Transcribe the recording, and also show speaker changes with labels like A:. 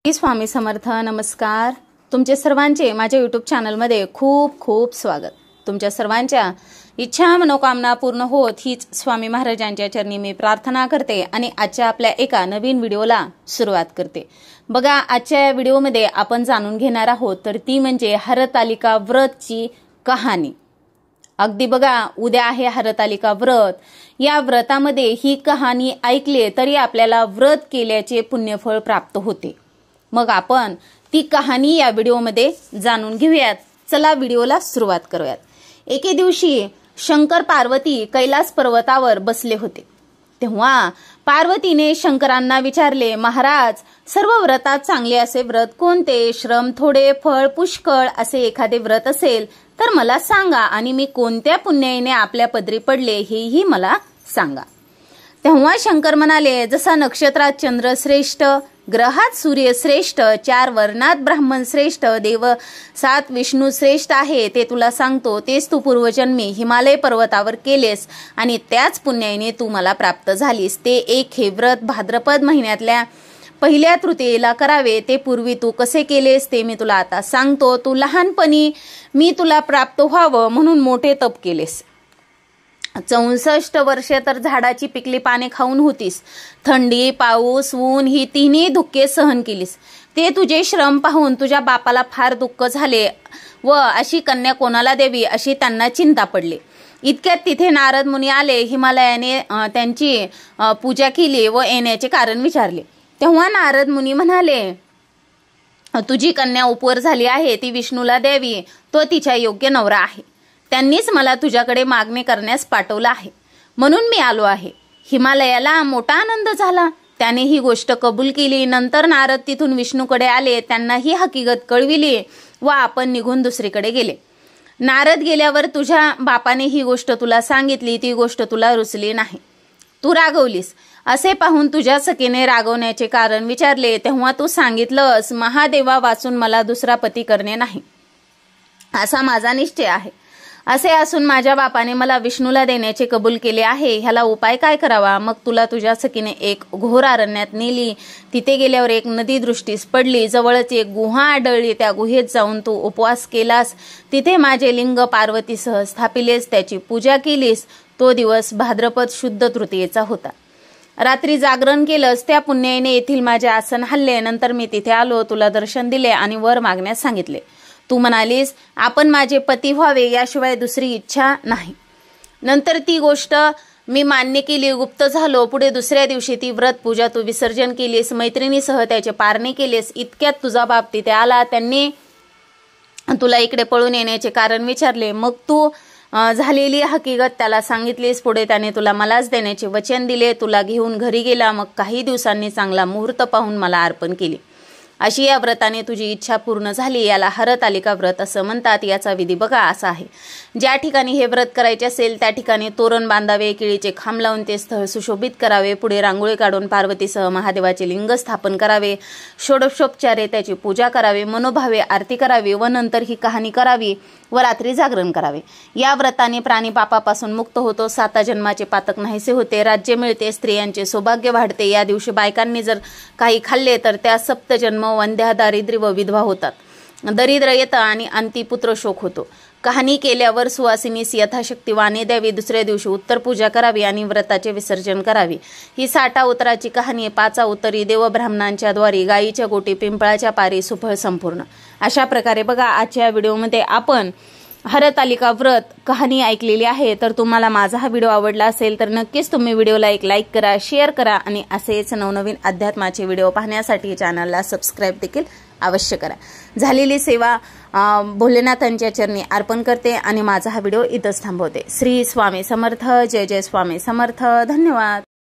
A: स्वामी समर्थ. नमस्कार. तुमचे सर्वांचे माझ्या YouTube चॅनलमध्ये खूप खूप स्वागत. तुमच्या सर्वांच्या इच्छा मनोकामना पूर्ण होत हीच स्वामी महाराजांच्या चरणी मी प्रार्थना करते आणि आजच्या आपल्या एका नवीन व्हिडिओला सुरुवात करते. बघा, आजच्या या व्हिडिओमध्ये आपण जाणून घेणार आहोत तर ती म्हणजे हरतालिका व्रतची कहाणी. अगदी बघा, उद्या आहे हरतालिका व्रत. या व्रतामध्ये ही कहाणी ऐकली तरी आपल्याला व्रत केल्याचे पुण्यफळ प्राप्त होते. मग आपण ती कहाणी या व्हिडिओमध्ये जाणून घेऊयात. चला व्हिडिओला सुरुवात करूयात. एके दिवशी शंकर पार्वती कैलास पर्वतावर बसले होते. तेव्हा पार्वतीने शंकरांना विचारले, महाराज, सर्व व्रतात चांगले असे व्रत कोणते? श्रम थोडे, फळ पुष्कळ असे एखादे व्रत असेल तर मला सांगा आणि मी कोणत्या पुण्याईने आपल्या पदरी पडले हेही मला सांगा. तेव्हा शंकर म्हणाले, जसा नक्षत्रात चंद्र श्रेष्ठ, ग्रहात सूर्य श्रेष्ठ, 4 वर्णात ब्राह्मण श्रेष्ठ, देव 7 विष्णू श्रेष्ठ आहे ते तुला सांगतो. तेच तू पूर्वजन्मी हिमालय पर्वतावर केलेस आणि त्याच पुण्याईने तू मला प्राप्त झालीस. ते एक हे व्रत भाद्रपद महिन्यातल्या पहिल्या तृतीयेला करावे. ते पूर्वी तू कसे केलेस ते मी तुला आता सांगतो. तू लहानपणी मी तुला प्राप्त व्हावं म्हणून मोठे तप केलेस. 64 वर्षे तर झाडाची पिकली पाने खाऊन होतीस. थंडी, पाऊस, ऊन ही तिन्ही दुःखे सहन केलीस. ते तुझे श्रम पाहून तुझ्या बापाला फार दुःख झाले व अशी कन्या कोणाला द्यावी अशी त्यांना चिंता पडली. इतक्यात तिथे नारद मुनी आले. हिमालयाने त्यांची पूजा केली व येण्याचे कारण विचारले. तेव्हा नारद मुनी म्हणाले, तुझी कन्या उपवर झाली आहे, ती विष्णूला द्यावी, तो तिच्या योग्य नवरा आहे. त्यांनीच मला तुझ्याकडे मागणी करण्यास पाठवलं आहे म्हणून मी आलो आहे. हिमालयाला मोठा आनंद झाला. त्याने ही गोष्ट कबूल केली. नंतर नारद तिथून विष्णूकडे आले, त्यांना ही हकीकत कळविली व आपण निघून दुसरीकडे गेले. नारद गेल्यावर तुझ्या बापाने ही गोष्ट तुला सांगितली. ती गोष्ट तुला रुचली नाही, तू रागवलीस. असे पाहून तुझ्या सखीने रागवण्याचे कारण विचारले. तेव्हा तू सांगितलंस, महादेवा वाचून मला दुसरा पती करणे नाही असा माझा निश्चय आहे. असे असून माझ्या बापाने मला विष्णूला देण्याचे कबूल केले आहे. ह्याला उपाय काय करावा? मग तुला तुझ्या सखीने एक घोर अरण्यात नेली. तिथे गेल्यावर एक नदी दृष्टीस पडली. जवळच एक गुहा आढळली. त्या गुहेत जाऊन तू उपवास केलास. तिथे माझे लिंग पार्वतीसह स्थापिलेस, त्याची पूजा केलीस. तो दिवस भाद्रपद शुद्ध तृतीयेचा होता. रात्री जागरण केलंस. त्या पुण्याईने येथील माझे आसन हल्ले. नंतर मी तिथे आलो, तुला दर्शन दिले आणि वर मागण्यास सांगितले. तू म्हणालीस, आपण माझे पती व्हावे याशिवाय दुसरी इच्छा नाही. नंतर ती गोष्ट मी मान्य केली, गुप्त झालो. पुढे दुसऱ्या दिवशी ती व्रत पूजा तू विसर्जन केलीस. मैत्रिणीसह त्याचे पारणे केलेस. इतक्यात तुझा बाप तिथे आला. त्यांनी तुला इकडे पळून येण्याचे कारण विचारले. मग तू झालेली हकीकत त्याला सांगितलीस. पुढे त्याने तुला मलाच देण्याचे वचन दिले. तुला घेऊन घरी गेला. मग काही दिवसांनी चांगला मुहूर्त पाहून मला अर्पण केली. अशी या व्रताने तुझी इच्छा पूर्ण झाली. याला हरतालिका व्रत असं म्हणतात. याचा विधी बघा असा आहे. ज्या ठिकाणी हे व्रत करायचे असेल त्या ठिकाणी तोरण बांधावे, केळीचे खांब लावून ते स्थळ सुशोभित करावे. पुढे रांगोळी काढून पार्वतीसह महादेवाचे लिंग स्थापन करावे. षोडशोपचारे त्याची पूजा करावी. मनोभावे आरती करावी व नंतर ही कहाणी करावी व रात्री जागरण करावे. या व्रताने प्राणी पापापासून मुक्त होतो. 7 जन्माचे पातक नाहीसे होते. राज्य मिळते. स्त्रियांचे सौभाग्य वाढते. या दिवशी बायकांनी जर काही खाल्ले तर त्या 7 जन्म वंध्या, दारिद्र्य व विधवा होतात. दरिद्र येतं आणि अंती पुत्र शोक होतो. कहाणी केल्यावर सुवासिनीस यथाशक्ती वाणे द्यावी. दुसऱ्या दिवशी उत्तर पूजा करावी आणि व्रताचे विसर्जन करावे. ही 60 उतराची कहाणी. 5 उतरी देवब्राह्मणांच्या द्वारी, गायीच्या गोटी, पिंपळाच्या पारी, सुफळ संपूर्ण. अशा प्रकारे बघा आजच्या व्हिडिओमध्ये आपण हरतालिका व्रत कहाणी ऐकलेली आहे. तर तुम्हाला माझा हा व्हिडिओ आवडला असेल तर नक्कीच तुम्ही व्हिडिओला एक लाईक करा, शेअर करा आणि असेच नवनवीन अध्यात्माचे व्हिडिओ पाहण्यासाठी चॅनलला सबस्क्राईब देखील अवश्य करा. झालेली सेवा भोलेनाथांच्या चरणी अर्पण करते आणि माझा हा व्हिडिओ इथंच थांबवते. श्री स्वामी समर्थ. जय जय स्वामी समर्थ. धन्यवाद.